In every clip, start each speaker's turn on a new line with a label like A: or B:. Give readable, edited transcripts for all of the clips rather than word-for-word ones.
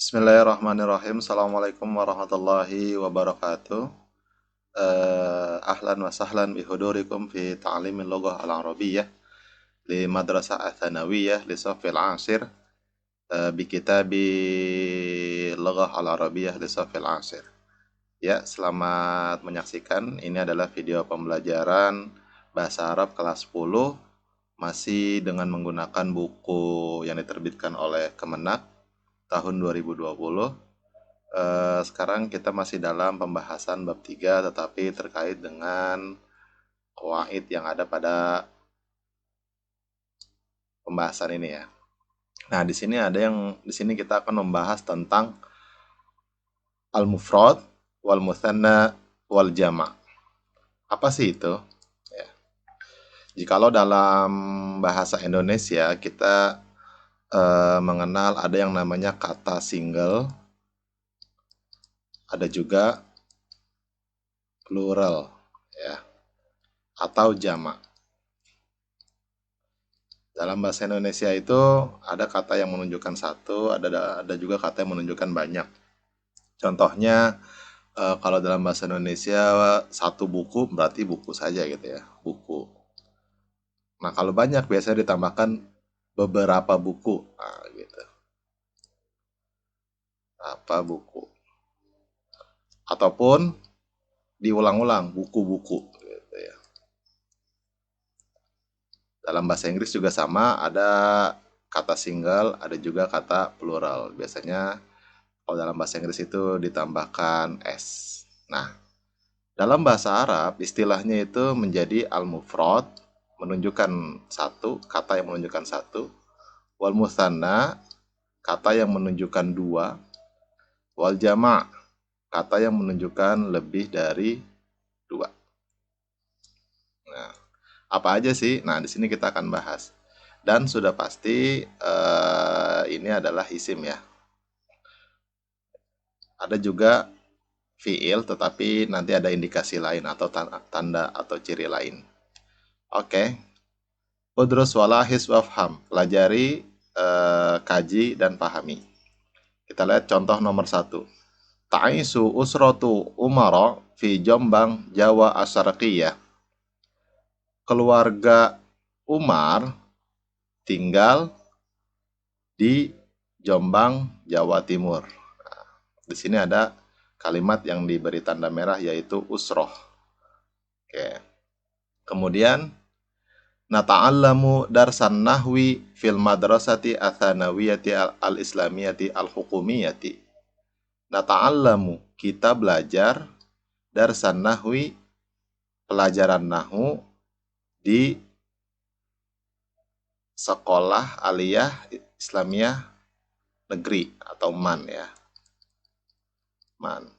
A: Bismillahirrahmanirrahim. Assalamualaikum warahmatullahi wabarakatuh. Ahlan wa sahlan bihudurikum fi ta'limil lughah al-arabiyyah li madrasah athanawiyah li safil ashir bi kitabi lughah al-arabiyyah li safil ashir. Ya, selamat menyaksikan. Ini adalah video pembelajaran bahasa Arab kelas 10 masih dengan menggunakan buku yang diterbitkan oleh Kemenak tahun 2020. Sekarang kita masih dalam pembahasan bab 3 tetapi terkait dengan qawaid yang ada pada pembahasan ini ya. Nah, di sini kita akan membahas tentang al-mufrad wal mutsanna wal jama'. Apa sih itu? Ya. Jikalau dalam bahasa Indonesia kita mengenal ada yang namanya kata single, ada juga plural ya, atau jamak. Dalam bahasa Indonesia itu ada kata yang menunjukkan satu, ada juga kata yang menunjukkan banyak. Contohnya kalau dalam bahasa Indonesia satu buku berarti buku saja gitu ya, buku. Nah, kalau banyak biasanya ditambahkan beberapa buku, nah, gitu. Apa buku? Ataupun diulang-ulang buku-buku gitu ya. Dalam bahasa Inggris juga sama, ada kata single, ada juga kata plural. Biasanya kalau dalam bahasa Inggris itu ditambahkan s. Nah, dalam bahasa Arab istilahnya itu menjadi al-mufrad, menunjukkan satu, kata yang menunjukkan satu, wal mutsanna, kata yang menunjukkan dua, wal jama', kata yang menunjukkan lebih dari dua. Nah, apa aja sih? Nah, di sini kita akan bahas. Dan sudah pasti ini adalah isim ya. Ada juga fiil, tetapi nanti ada indikasi lain atau tanda atau ciri lain. Oke. Udrus walahis wafham. Pelajari, kaji, dan pahami. Kita lihat contoh nomor 1. Ta'isu usrotu umara fi Jombang, Jawa Asyarqiyah. Keluarga Umar tinggal di Jombang, Jawa Timur. Nah, di sini ada kalimat yang diberi tanda merah yaitu usroh. Oke. Kemudian nata'allamu darsan nahwi fil madrasati atsanawiyati al-islamiyati al-hukumiyati. Nata'allamu, kita belajar darsan nahwi, pelajaran nahwu di sekolah aliyah Islamiyah negeri atau MAN ya. MAN.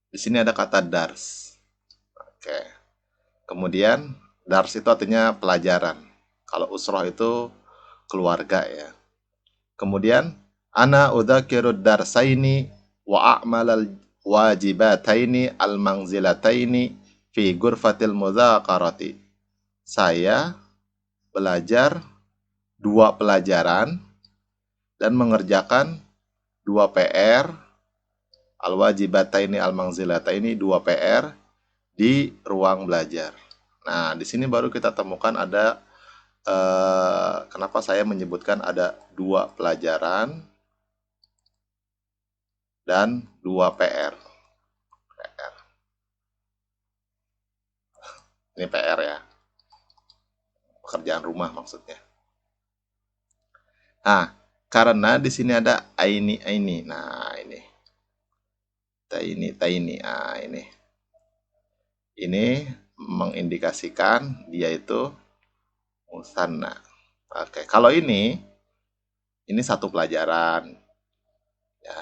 A: Di sini ada kata dars. Oke. Kemudian dars itu artinya pelajaran. Kalau usroh itu keluarga ya. Kemudian ana udzakirud darsaini wa a'malal wajibataini al-manzilataini fi ghurfatil mudzakarati. Saya belajar dua pelajaran dan mengerjakan dua PR al-wajibataini al-manzilataini, dua PR di ruang belajar. Nah, di sini baru kita temukan ada kenapa saya menyebutkan ada dua pelajaran dan dua PR. Ini PR ya, pekerjaan rumah maksudnya. Nah, karena di sini ada aini. Nah, ini taini. Nah, ini mengindikasikan dia itu musanna. Oke, kalau ini satu pelajaran ya.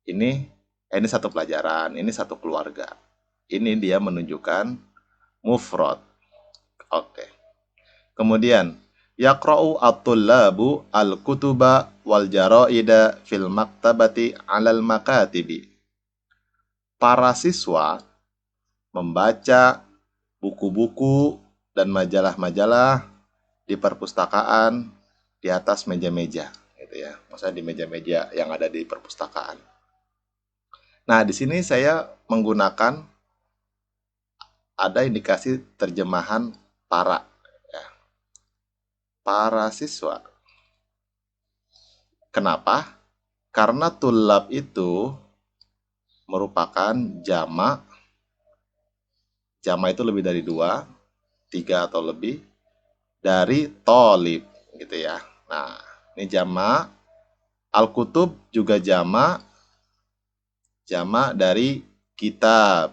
A: Ini satu pelajaran, ini satu keluarga. Ini dia menunjukkan mufrad. Oke. Kemudian yaqra'u at-tullabu al-kutuba wal jaraida fil maktabati 'alal makatibi. Para siswa membaca buku-buku dan majalah-majalah di perpustakaan di atas meja-meja gitu ya. maksudnya di meja-meja yang ada di perpustakaan. Nah, di sini saya menggunakan ada indikasi terjemahan para, ya, para siswa. Kenapa? Karena tulab itu merupakan jamak. Jamak itu lebih dari 2, 3 atau lebih dari tolib, gitu ya. Nah, ini jamak. Al-kutub juga jamak dari kitab.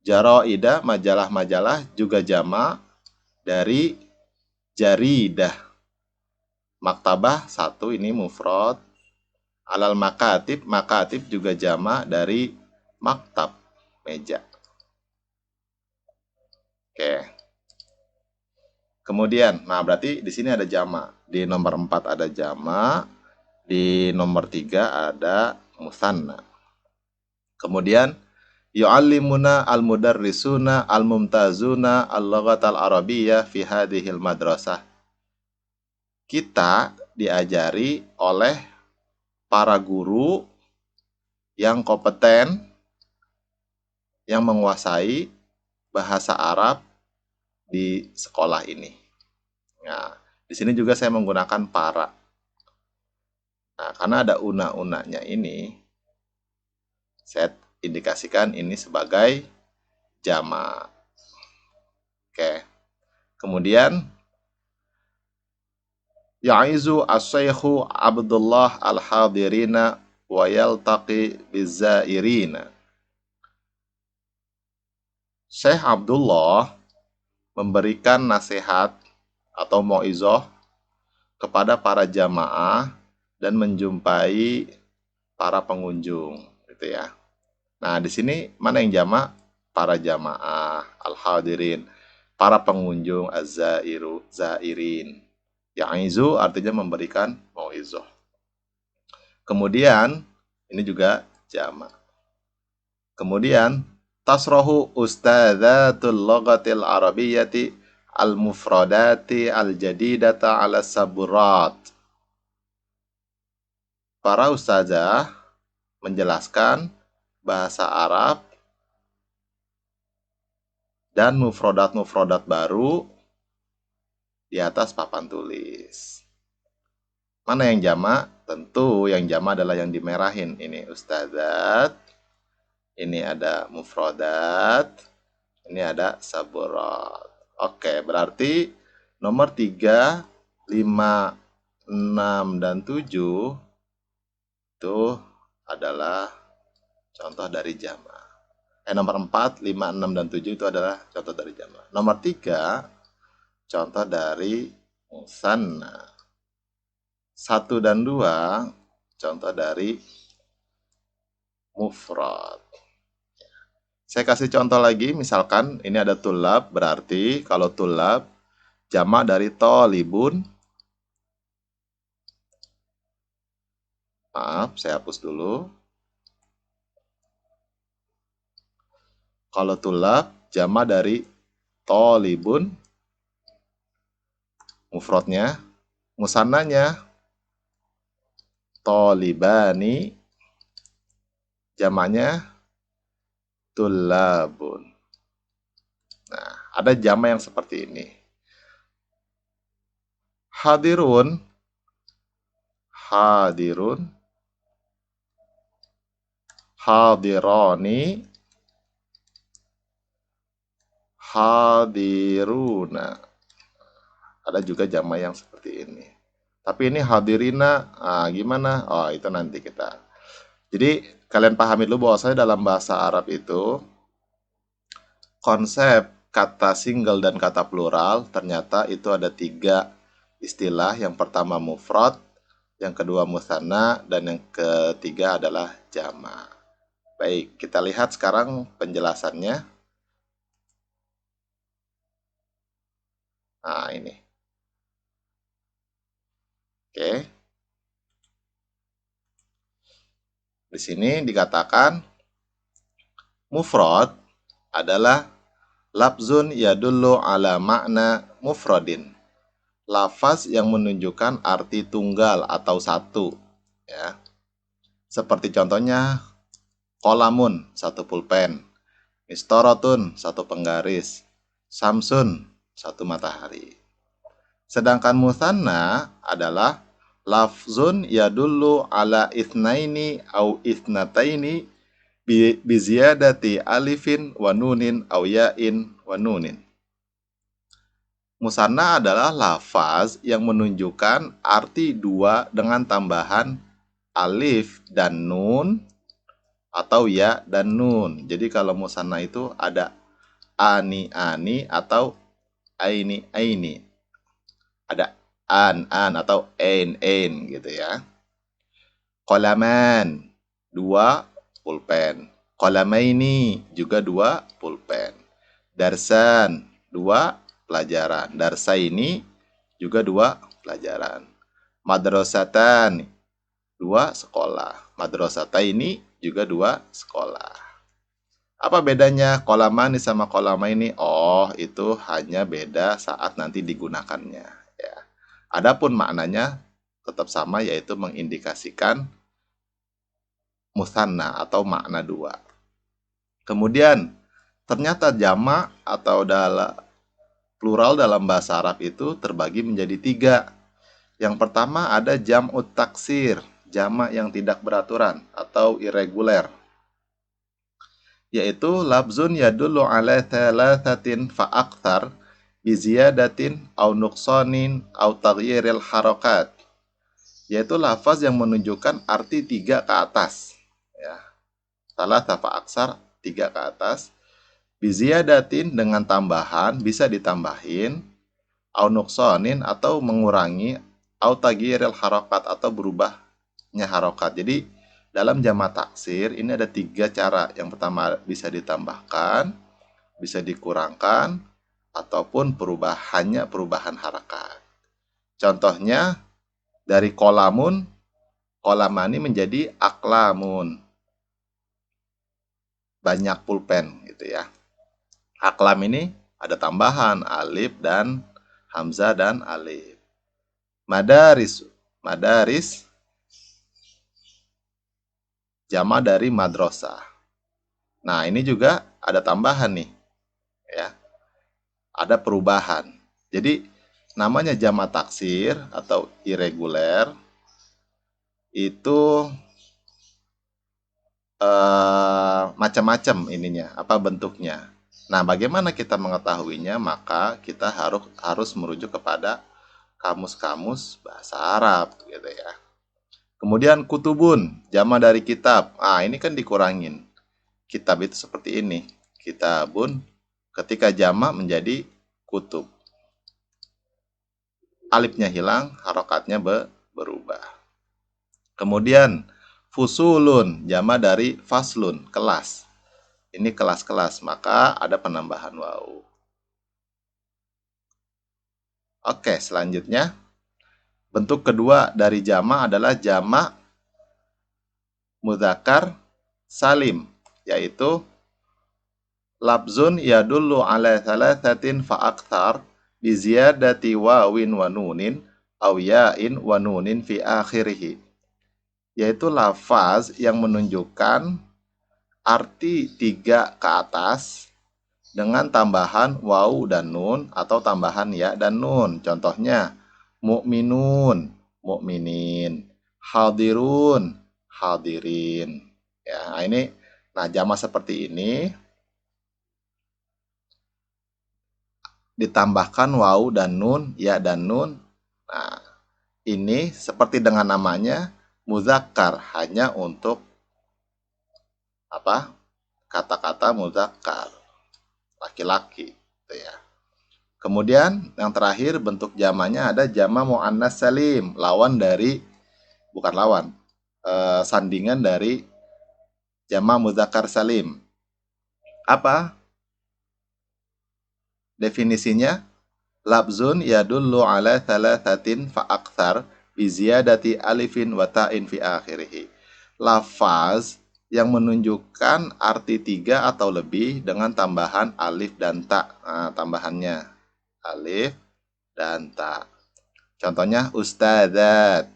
A: Jaroidah, majalah-majalah juga jamak dari jaridah. Maktabah satu, ini mufrad. Alal makatib, makatib juga jamak dari maktab, meja. Oke. Kemudian, nah berarti di sini ada jamak. Di nomor 4 ada jamak, di nomor 3 ada musanna. Kemudian yu'allimuna al-mudarrisuna al-mumtazuna al-lughatal arabiyyah fi hadhil madrasah. Kita diajari oleh para guru yang kompeten, yang menguasai bahasa Arab di sekolah ini. Nah, di sini juga saya menggunakan para. Nah, karena ada una-unanya ini, saya indikasikan ini sebagai jamak. Oke. Kemudian ya'izu as-syaikhu Abdullah al-hadirina wa yaltaqi bizairina. Syekh Abdullah memberikan nasihat atau mauizah kepada para jamaah dan menjumpai para pengunjung, gitu ya. Nah, di sini mana yang jamak? Para jamaah, al-hadirin, para pengunjung, az-zairu, zairin. Ya'izu artinya memberikan mauizah. Kemudian ini juga jamak. Kemudian tasrahu ustadzatul lughatil arabiyyati al-mufradati al-jadidata ala saburat. Para ustazah menjelaskan bahasa Arab dan mufradat-mufradat baru di atas papan tulis. Mana yang jamak? Tentu yang jamak adalah yang dimerahin. Ini ustadzat, ini ada mufradat, ini ada saburat. Oke, berarti nomor 3, 5, 6, dan 7 itu adalah contoh dari jamak. Nomor 4, 5, 6, dan 7 itu adalah contoh dari jamak. Nomor 3, contoh dari musanna. 1 dan 2, contoh dari mufrad. Saya kasih contoh lagi, misalkan ini ada tulab, berarti kalau tulab jamak dari tolibun. Maaf, saya hapus dulu. Kalau tulab jamak dari tolibun, mufradnya, musannanya tolibani, jamaknya tulabun. Nah, ada jamak yang seperti ini. Hadirun, hadirun, hadironi, hadiruna. Ada juga jamak yang seperti ini. Tapi ini hadirina, gimana? Oh, itu nanti kita. Jadi kalian pahami dulu bahwasanya dalam bahasa Arab itu konsep kata single dan kata plural ternyata itu ada 3 istilah. Yang pertama mufrad, yang kedua musanna, dan yang ketiga adalah jamak. Baik, kita lihat sekarang penjelasannya. Nah, ini. Oke. Di sini dikatakan mufrad adalah lafzun yadullu ala makna mufradin. lafaz yang menunjukkan arti tunggal atau satu, ya. Seperti contohnya kolamun, satu pulpen, mistorotun, satu penggaris, samsun, satu matahari. Sedangkan musanna adalah lafzun yadullu ala itsnaini au itsnataini biziyadati alifin wa nunin au ya'in wa nunin. Musanna adalah lafaz yang menunjukkan arti dua dengan tambahan alif dan nun atau ya dan nun. Jadi kalau musanna itu ada ani atau aini. Ada an atau ein gitu ya. Qalaman, dua pulpen. Qalamaini, juga dua pulpen. Darsan, dua pelajaran. Darsaini, juga dua pelajaran. Madrasatan, dua sekolah. Madrasataini, juga dua sekolah. Apa bedanya kolamani sama kolamaini? Oh, itu hanya beda saat nanti digunakannya. Ya. Adapun maknanya tetap sama, yaitu mengindikasikan musanna atau makna dua. Kemudian, ternyata jama' atau plural dalam bahasa Arab itu terbagi menjadi tiga. Yang pertama ada jam'ut taksir, jama' yang tidak beraturan atau irregular, yaitu labzun yadullu ala thalathatin fa'akthar biziyadatin au nuqsanin au taghyiril harakat, yaitu lafaz yang menunjukkan arti tiga ke atas, ya. Salah fa'aksar, tiga ke atas, biziyadatin dengan tambahan, bisa ditambahin, au nuqsanin atau mengurangi, au taghyiril harakat atau berubahnya harokat. Jadi dalam jama' taksir ini ada tiga cara. Yang pertama bisa ditambahkan, bisa dikurangkan, ataupun perubahan harakat. Contohnya dari kolamun, kolamani menjadi aklamun, banyak pulpen gitu ya. Aklam ini ada tambahan alif dan hamzah dan alif. Madaris jama' dari madrasah. Nah, ini juga ada tambahan nih, ya. Ada perubahan. Jadi, namanya jama' taksir atau irregular itu macam-macam ininya, apa bentuknya. Nah, bagaimana kita mengetahuinya? Maka kita harus merujuk kepada kamus-kamus bahasa Arab gitu ya. Kemudian kutubun, jama' dari kitab. Ah, ini kan dikurangin. Kitab itu seperti ini. Kitabun, ketika jama' menjadi kutub. Alifnya hilang, harokatnya berubah. Kemudian fusulun, jama' dari faslun, kelas. Ini kelas-kelas, maka ada penambahan wawu. Oke, selanjutnya. Bentuk kedua dari jama' adalah jama' mudzakkar salim, yaitu labzun yadullu ala thalathatin fa'akthar biziyadati wawin wa nunin aw ya'in wa nunin fi akhirih, yaitu lafaz yang menunjukkan arti tiga ke atas dengan tambahan wawu dan nun atau tambahan ya dan nun. Contohnya mukminun, mukminin, hadirun, hadirin. Ya, ini jama' seperti ini ditambahkan wawu dan nun, ya dan nun. Nah, ini seperti dengan namanya muzakkar, hanya untuk apa? Kata-kata muzakkar, laki-laki, gitu ya. Kemudian yang terakhir bentuk jamanya ada jama' muannas salim, sandingan dari jama' mudzakkar salim. Apa definisinya? Labzun yadullu ala thalathatin fa'akthar biziyadati alifin wa ta'in fi akhirih. Lafaz yang menunjukkan arti tiga atau lebih dengan tambahan alif dan ta. Nah, tambahannya alif dan ta. Contohnya ustadzat,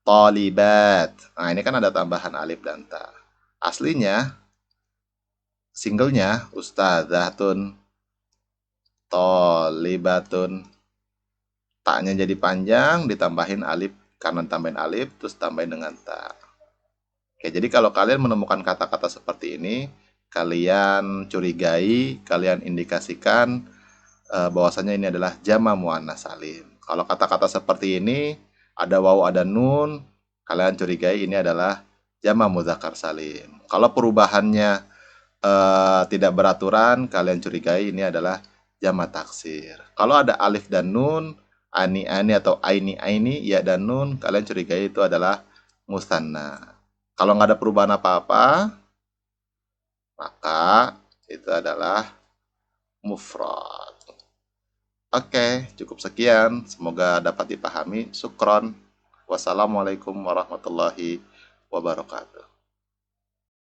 A: tolibat. Nah, ini kan ada tambahan alif dan ta. Aslinya, singlenya ustadzatun, tolibatun. Taknya jadi panjang, ditambahin alif. Karena tambahin alif, terus tambahin dengan ta. Oke, jadi kalau kalian menemukan kata-kata seperti ini, kalian curigai, kalian indikasikan bahwasanya ini adalah jama muannas salim. Kalau kata-kata seperti ini ada waw ada nun, kalian curigai ini adalah jama muzakkar salim. Kalau perubahannya tidak beraturan, kalian curigai ini adalah jama taksir. Kalau ada alif dan nun, ani ani atau aini aini, ya dan nun, kalian curigai itu adalah musanna. Kalau nggak ada perubahan apa-apa, maka itu adalah mufrad. Oke, cukup sekian. Semoga dapat dipahami. Sukron. Wassalamualaikum warahmatullahi wabarakatuh.